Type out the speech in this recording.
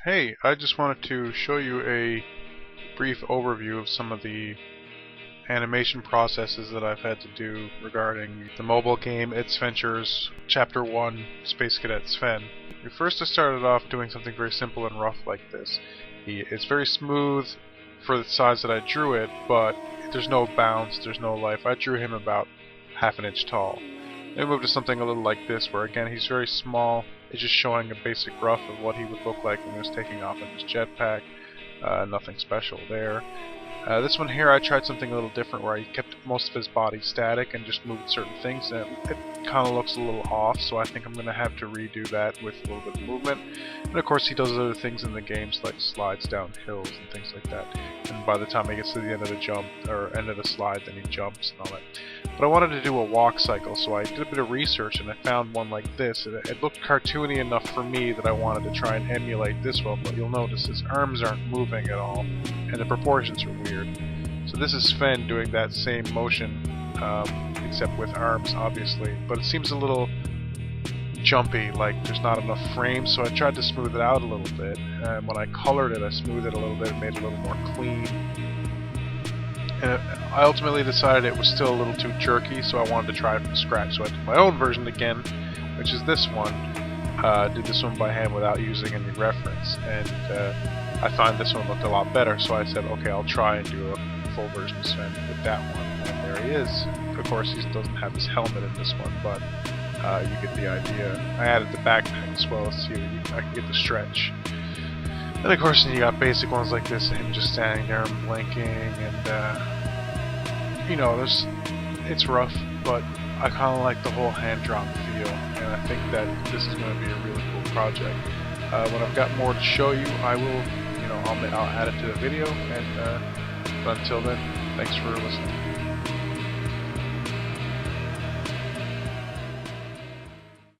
Hey, I just wanted to show you a brief overview of some of the animation processes that I've had to do regarding the mobile game It's Ventures Chapter 1 Space Cadet Sven. First I started off doing something very simple and rough like this. It's very smooth for the size that I drew it, but there's no bounce, there's no life. I drew him about half an inch tall. Then we moved to something a little like this, where again he's very small. It's just showing a basic rough of what he would look like when he was taking off in his jetpack. Nothing special there. This one here I tried something a little different, where I kept most of his body static and just moved certain things, and it kind of looks a little off, so I think I'm going to have to redo that with a little bit of movement. And of course he does other things in the games, like slides down hills and things like that, and by the time he gets to the end of the jump, or end of the slide, then he jumps and all that. But I wanted to do a walk cycle, so I did a bit of research and I found one like this. It looked cartoony enough for me that I wanted to try and emulate this one, but you'll notice his arms aren't moving at all, and the proportions are weird. So this is Sven doing that same motion, except with arms, obviously, but it seems a little jumpy, like there's not enough frames, so I tried to smooth it out a little bit, and when I colored it, I smoothed it a little bit and made it a little more clean. And I ultimately decided it was still a little too jerky, so I wanted to try it from scratch. So I did my own version again, which is this one. Did this one by hand without using any reference, and I find this one looked a lot better, so I said, okay, I'll try and do a full version of Sven with that one. And there he is. Of course, he doesn't have his helmet in this one, but you get the idea. I added the backpack as well, so I can get the stretch. And of course, you got basic ones like this, him just standing there and blinking, and you know, it's rough, but I kind of like the whole hand drop feel, and I think that this is going to be a really cool project. When I've got more to show you, I will, I'll add it to the video, and but until then, thanks for listening.